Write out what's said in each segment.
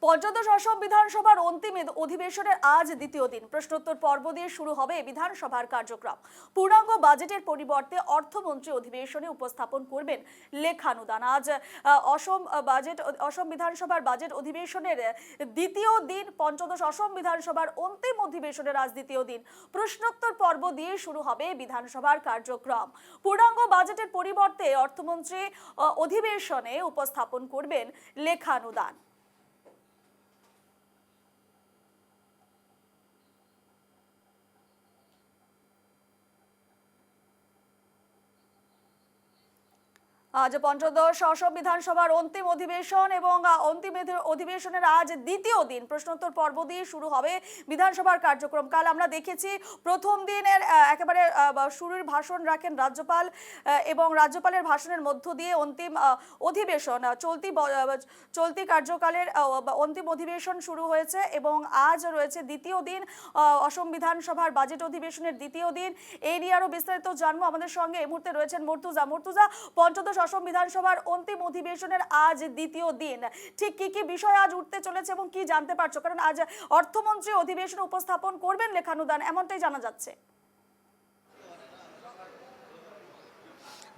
পঞ্চদশ অসম বিধানসভার অন্তিম অধিবেশনের আজ দ্বিতীয় দিন প্রশ্নোত্তর পর্ব দিয়ে শুরু হবে বিধানসভার কার্যক্রম। পূর্ণাঙ্গ বাজেটের পরিবর্তে অর্থমন্ত্রী অধিবেশনে উপস্থাপন করবেন লেখানুদান। আজ অসম বিধানসভার বাজেট অধিবেশনের দ্বিতীয় দিন, পঞ্চদশ অসম বিধানসভার অন্তিম অধিবেশনের আজ দ্বিতীয় দিন প্রশ্নোত্তর পর্ব দিয়ে শুরু হবে বিধানসভার কার্যক্রম। পূর্ণাঙ্গ বাজেটের পরিবর্তে অর্থমন্ত্রী অধিবেশনে উপস্থাপন করবেন লেখানুদান। আজ পঞ্চদশ অসম বিধানসভার অন্তিম অধিবেশন এবং অন্তিম অধিবেশনের আজ দ্বিতীয় দিন প্রশ্নোত্তর পর্ব দিয়ে শুরু হবে বিধানসভার কার্যক্রম। কাল আমরা দেখেছি প্রথম দিনের একেবারে শুরুর ভাষণ রাখেন রাজ্যপাল এবং রাজ্যপালের ভাষণের মধ্য দিয়ে অন্তিম অধিবেশন চলতি কার্যকালের অন্তিম অধিবেশন শুরু হয়েছে এবং আজ রয়েছে দ্বিতীয় দিন, অসম বিধানসভার বাজেট অধিবেশনের দ্বিতীয় দিন। এই নিয়ে আরো বিস্তারিত জানবো। আমাদের সঙ্গে এই মুহূর্তে রয়েছেন মুর্তুজা। পঞ্চদশ অসম বিধানসভার অন্তিম অধিবেশনের আজ দ্বিতীয় দিন, ঠিক কি কি বিষয় আজ উঠতে চলেছে এবং কি জানতে পারছো? কারণ আজ অর্থমন্ত্রী অধিবেশন উপস্থাপন করবেন লেখানুদান, এমনটাই জানা যাচ্ছে।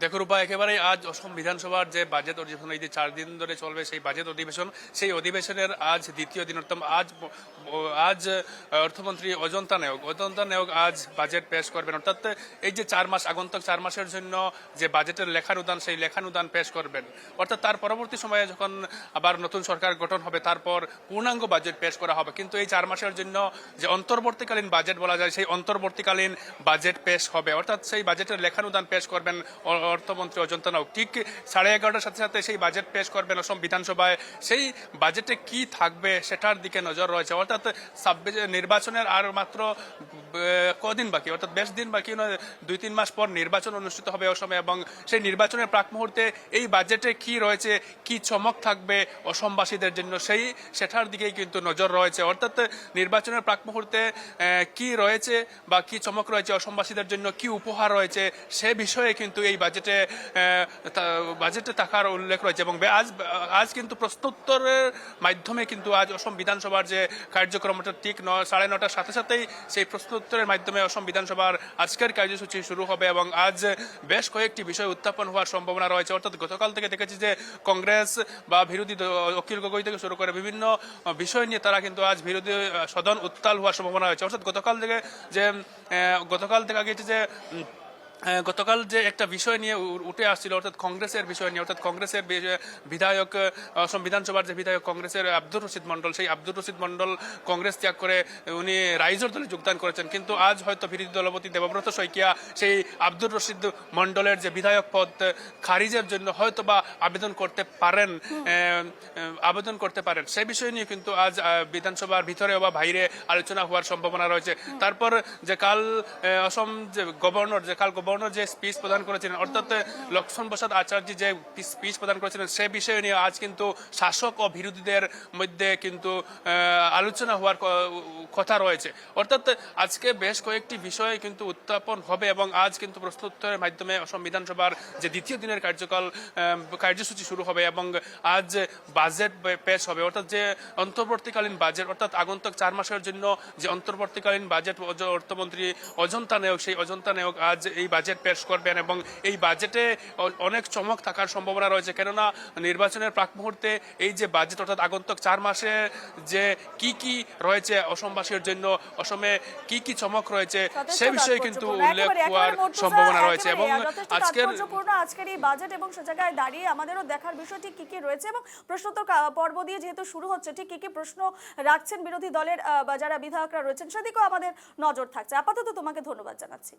দেখো রূপা, একেবারে আজ অসম বিধানসভার যে বাজেট অধিবেশন, এই যে 4 দিন ধরে চলবে সেই বাজেট অধিবেশন, সেই অধিবেশনের আজ দ্বিতীয় দিন। আজ অর্থমন্ত্রী অজন্তা নেওগ আজ বাজেট পেশ করবেন। অর্থাৎ এই যে 4 মাস, আগন্তুক 4 মাসের জন্য যে বাজেটের লেখানুদান, সেই লেখানুদান পেশ করবেন। অর্থাৎ তার পরবর্তী সময়ে যখন আবার নতুন সরকার গঠন হবে তারপর পূর্ণাঙ্গ বাজেট পেশ করা হবে। কিন্তু এই 4 মাসের জন্য যে অন্তর্বর্তীকালীন বাজেট বলা যায়, সেই অন্তর্বর্তীকালীন বাজেট পেশ হবে। অর্থাৎ সেই বাজেটের লেখানুদান পেশ করবেন অর্থমন্ত্রী অজন্তা নেওগ। ঠিক 11:30টার সাথে সাথে সেই বাজেট পেশ করবেন অসম বিধানসভায়। সেই বাজেটে কি থাকবে সেটার দিকে নজর রয়েছে। অর্থাৎ নির্বাচনের আর মাত্র কদিন বাকি, অর্থাৎ 20 দিন বাকি, 2-3 মাস পর নির্বাচন অনুষ্ঠিত হবে অসমে, এবং সেই নির্বাচনের প্রাক মুহূর্তে এই বাজেটে কি রয়েছে, কি চমক থাকবে অসমবাসীদের জন্য, সেটার দিকেই কিন্তু নজর রয়েছে। অর্থাৎ নির্বাচনের প্রাক মুহূর্তে কি রয়েছে বা কি চমক রয়েছে অসমবাসীদের জন্য, কি উপহার রয়েছে, সে বিষয়ে কিন্তু এই বাজেটে থাকার উল্লেখ রয়েছে। এবং আজ কিন্তু প্রশ্নোত্তরের মাধ্যমে কিন্তু আজ অসম বিধানসভার যে কার্যক্রমটা ঠিক 9:30টার সাথে সাথেই সেই প্রশ্নোত্তরের মাধ্যমে অসম বিধানসভার আজকের কার্যসূচি শুরু হবে। এবং আজ বেশ কয়েকটি বিষয় উত্থাপন হওয়ার সম্ভাবনা রয়েছে। অর্থাৎ গতকাল থেকে দেখেছি যে কংগ্রেস বা বিরোধী অখিল গগৈ থেকে শুরু করে বিভিন্ন বিষয় নিয়ে তারা কিন্তু আজ বিরোধী সদন উত্তাল হওয়ার সম্ভাবনা রয়েছে। অর্থাৎ গতকাল থেকে গিয়েছে যে গতকাল যে একটা বিষয় নিয়ে উঠে আসছিল, অর্থাৎ কংগ্রেসের বিষয় নিয়ে, অর্থাৎ কংগ্রেসের বিধায়ক, অসম বিধানসভার যে বিধায়ক কংগ্রেসের আব্দুর রশিদ মন্ডল, সেই আব্দুর রশিদ মন্ডল কংগ্রেস ত্যাগ করে উনি রাইজর দলে যোগদান করেছেন। কিন্তু আজ হয়তো বিরোধী দলপতি দেবব্রত শইকিয়া সেই আব্দুর রশিদ মন্ডলের যে বিধায়ক পদ খারিজের জন্য হয়তো বা আবেদন করতে পারেন। সেই বিষয় নিয়ে কিন্তু আজ বিধানসভার ভিতরে বা বাইরে আলোচনা হওয়ার সম্ভাবনা রয়েছে। তারপর যে কাল গভর্নর যে স্পিচ প্রদান করেছিলেন, অর্থাৎ লক্ষ্মণ প্রসাদ আচার্য যে স্পিচ প্রদান করেছিলেন, সে বিষয় নিয়ে আজ কিন্তু শাসক ও বিরোধীদের মধ্যে কিন্তু আলোচনা হওয়ার কথা রয়েছে। অর্থাৎ আজকে বেশ কয়েকটি বিষয় কিন্তু উত্থাপন হবে এবং আজ কিন্তু প্রশ্নোত্তরের মাধ্যমে অসম বিধানসভার যে দ্বিতীয় দিনের কার্যসূচি শুরু হবে এবং আজ বাজেট পেশ হবে। অর্থাৎ যে অন্তর্বর্তীকালীন বাজেট, অর্থাৎ আগন্তুক 4 মাসের জন্য যে অন্তর্বর্তীকালীন বাজেট অর্থমন্ত্রী অজন্তা নেওগ, সেই অজন্তা নেওগ আজ এই বাজেট পেশ করবেন এবং এই বাজেটে অনেক চমক থাকার সম্ভাবনা রয়েছে। কেননা নির্বাচনের প্রাক মুহূর্তে এই যে বাজেট, অর্থাৎ আগন্তুক 4 মাসে যে কি রয়েছে অসমবাসীর জন্য, অসমে কি চমক রয়েছে, সে বিষয়ে কিন্তু উল্লেখ হওয়ার সম্ভাবনা রয়েছে। এবং আজকের এই বাজেট এবং সে জায়গায় দাঁড়িয়ে আমাদেরও দেখার বিষয় ঠিক কি রয়েছে এবং প্রশ্নোত্তর পর্ব দিয়ে যেহেতু শুরু হচ্ছে, ঠিক কি প্রশ্ন রাখছেন বিরোধী দলের যারা বিধায়করা রয়েছেন, সেদিকেও আমাদের নজর থাকছে। আপাতত তোমাকে ধন্যবাদ জানাচ্ছি।